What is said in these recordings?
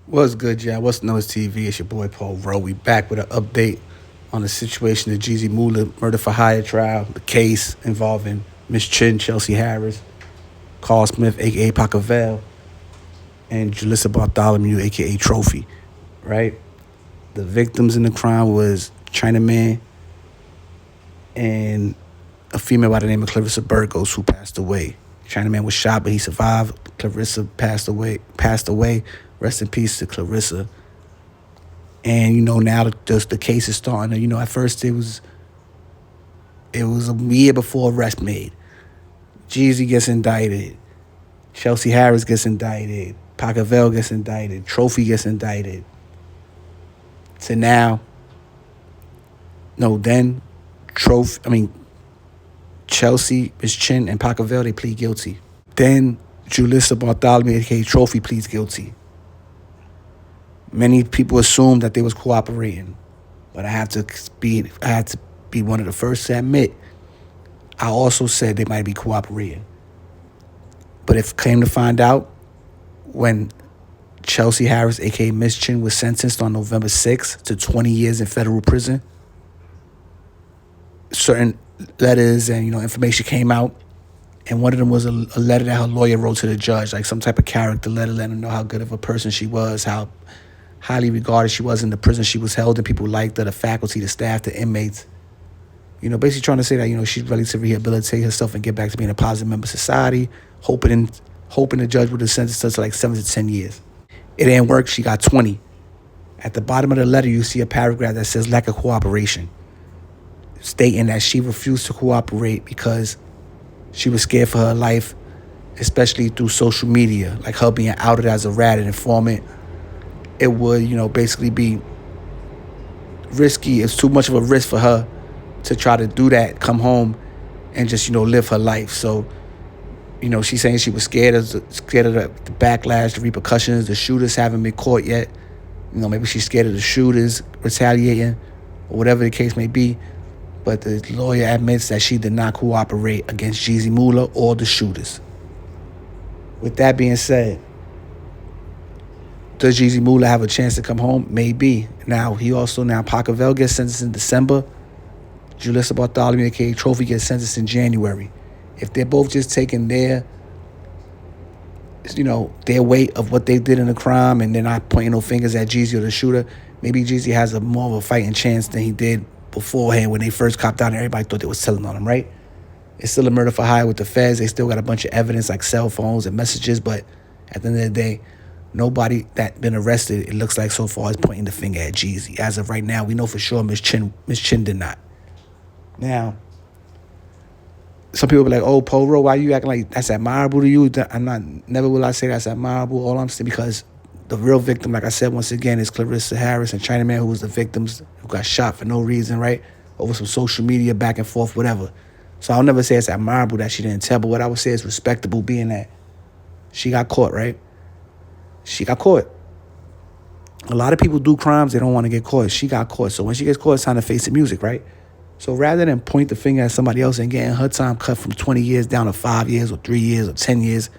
What's good, y'all? What's Numbers TV? It's your boy Paul Rowe. We back with an update on the situation, the Jeezy Mula murder for hire trial, the case involving Ms.CHINN, Chelsea Harris, Carl Smith, aka Pacavelle, and Julissa Bartholomew, aka Trophy. Right? The victims in the crime was Chinaman and a female by the name of Clarissa Burgos, who passed away. Chinaman was shot, but he survived. Clarissa passed away. Rest in peace to Clarissa. And now the case is starting. At first it was a year before arrest made. Jeezy gets indicted. Chelsea Harris gets indicted. Pacavelle gets indicted. Trophy gets indicted. To now, then Chelsea, Ms.CHINN, and Pacavelle, they plead guilty. Then Julissa Bartholomew, aka Trophy, pleads guilty. Many people assumed that they was cooperating, but I had to be one of the first to admit I also said they might be cooperating. But if came to find out, when Chelsea Harris, aka Ms.CHINN, was sentenced on November 6th to 20 years in federal prison, certain letters and information came out, and one of them was a letter that her lawyer wrote to the judge, like some type of character letter, letting her know how good of a person she was, how highly regarded she was in the prison she was held in. People liked her, the faculty, the staff, the inmates. Basically trying to say that she's ready to rehabilitate herself and get back to being a positive member of society, hoping the judge would have sentenced her to like 7 to 10 years. It didn't work. She got 20. At the bottom of the letter, you see a paragraph that says lack of cooperation, stating that she refused to cooperate because she was scared for her life, especially through social media, like her being outed as a rat and informant. It would, basically be risky. It's too much of a risk for her to try to do that, come home, and just, live her life. So, she's saying she was scared of the backlash, the repercussions. The shooters haven't been caught yet. Maybe she's scared of the shooters retaliating or whatever the case may be. But the lawyer admits that she did not cooperate against Jeezy Mula or the shooters. With that being said, does Jeezy Mula have a chance to come home? Maybe. Now Pacavelle gets sentenced in December. Julissa Bartholomew, aka Trophy, gets sentenced in January. If they're both just taking their weight of what they did in the crime and they're not pointing no fingers at Jeezy or the shooter, maybe Jeezy has a more of a fighting chance than he did beforehand when they first copped out and everybody thought they was telling on him, right? It's still a murder for hire with the feds. They still got a bunch of evidence like cell phones and messages, but at the end of the day, nobody that been arrested, it looks like so far, is pointing the finger at Jeezy. As of right now, we know for sure Ms.CHINN did not. Now, some people be like, "Oh, Poro, why you acting like that's admirable to you?" Never will I say that's admirable. All I'm saying, because the real victim, like I said once again, is Clarissa Harris and Chinaman, who was the victims who got shot for no reason, right? Over some social media, back and forth, whatever. So I'll never say it's admirable that she didn't tell, but what I would say is respectable, being that she got caught, right? She got caught. A lot of people do crimes, they don't want to get caught. She got caught. So when she gets caught, it's time to face the music, right? So rather than point the finger at somebody else and getting her time cut from 20 years down to 5 years or 3 years or 10 years,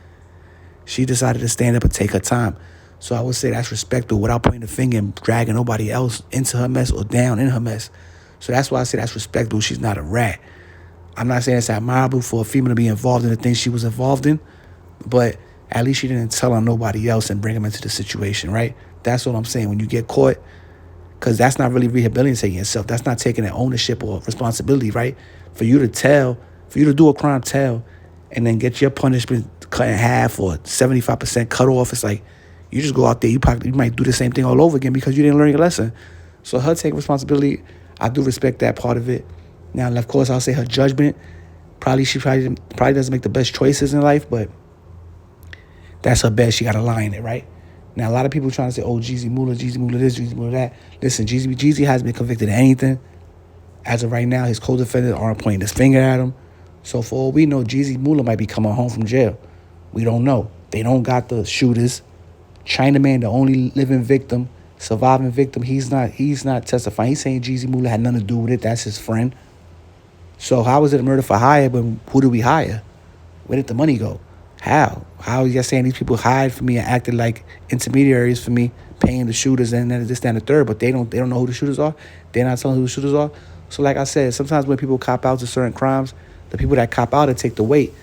she decided to stand up and take her time. So I would say that's respectable without pointing the finger and dragging nobody else into her mess or down in her mess. So that's why I say that's respectable. She's not a rat. I'm not saying it's admirable for a female to be involved in the things she was involved in, but at least she didn't tell on nobody else and bring them into the situation, right? That's what I'm saying. When you get caught, because that's not really rehabilitating yourself. That's not taking that ownership or responsibility, right? For you to do a crime, tell, and then get your punishment cut in half or 75% cut off. It's like you just go out there, you might do the same thing all over again because you didn't learn your lesson. So her taking responsibility, I do respect that part of it. Now, of course, I'll say her judgment, she probably doesn't make the best choices in life, but that's her best. She got to lie in it, right? Now, a lot of people trying to say, oh, Jeezy Mula this, Jeezy Mula that. Listen, Jeezy hasn't been convicted of anything. As of right now, his co-defendants aren't pointing his finger at him. So for all we know, Jeezy Mula might be coming home from jail. We don't know. They don't got the shooters. Chinaman, the only living victim, surviving victim, he's not testifying. He's saying Jeezy Mula had nothing to do with it. That's his friend. So how is it a murder for hire, but who do we hire? Where did the money go? How? How are you guys saying these people hired for me and acted like intermediaries for me, paying the shooters and then this, that, and the third, but they don't know who the shooters are. They're not telling who the shooters are. So like I said, sometimes when people cop out to certain crimes, the people that cop out and take the weight,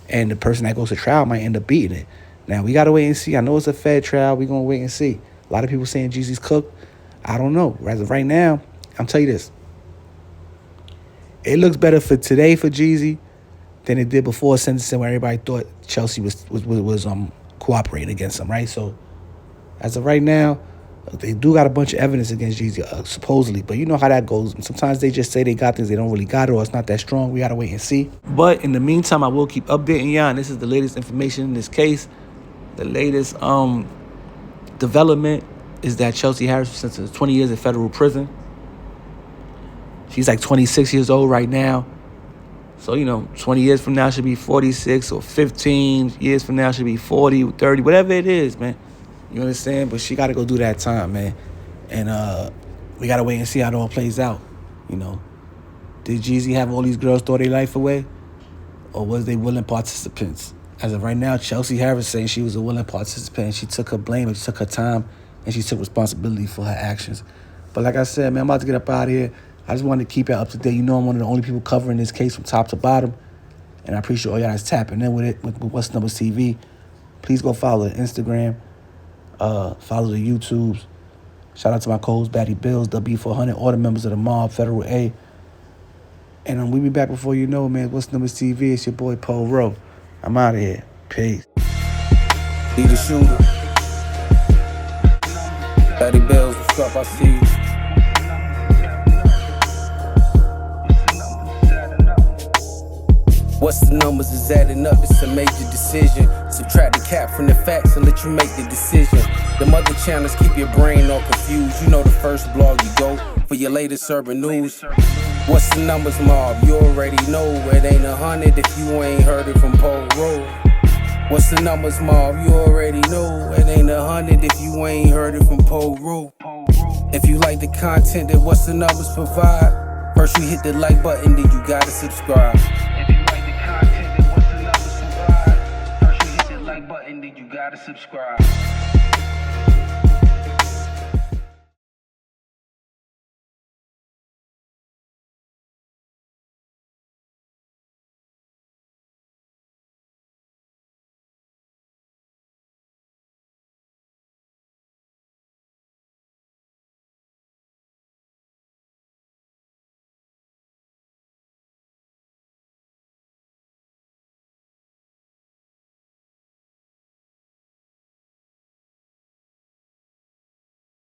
and the person that goes to trial might end up beating it. Now, we got to wait and see. I know it's a Fed trial. We're going to wait and see. A lot of people saying Jeezy's cooked. I don't know. As of right now, I'll tell you this. It looks better for today for Jeezy than it did before sentencing, where everybody thought Chelsea was cooperating against him, right? So, as of right now, they do got a bunch of evidence against Jeezy, supposedly. But you know how that goes. Sometimes they just say they got things, they don't really got it, or it's not that strong. We got to wait and see. But in the meantime, I will keep updating y'all, and this is the latest information in this case. The latest development is that Chelsea Harris was sentenced to 20 years in federal prison. She's like 26 years old right now. So, 20 years from now should be 46, or 15 years from now should be 40, 30, whatever it is, man. You understand? But she got to go do that time, man. And we got to wait and see how it all plays out, Did Jeezy have all these girls throw their life away? Or was they willing participants? As of right now, Chelsea Harris saying she was a willing participant. She took her blame, and she took her time, and she took responsibility for her actions. But like I said, man, I'm about to get up out of here. I just wanted to keep it up to date. I'm one of the only people covering this case from top to bottom. And I appreciate all y'all that's tapping in with it, with What's the Numbers TV. Please go follow the Instagram. Follow the YouTubes. Shout out to my co-host, Batty Bills, W400, all the members of the Mobb, Federal A. And we'll be back before you know, man. What's the Numbers TV? It's your boy, Paul Rowe. I'm out of here. Peace. Be the shooter. Batty Bills, what's up? I see you. What's the numbers is adding up, it's a major decision. Subtract the cap from the facts and let you make the decision. Them other channels keep your brain all confused. You know the first blog you go for your latest urban news. What's the numbers, Mobb? You already know it ain't 100 if you ain't heard it from Pole Road. What's the numbers, Mobb? You already know it ain't 100 if you ain't heard it from Pole Road. If you like the content that What's the Numbers provide, first you hit the like button, then you gotta subscribe. Button, then you gotta subscribe.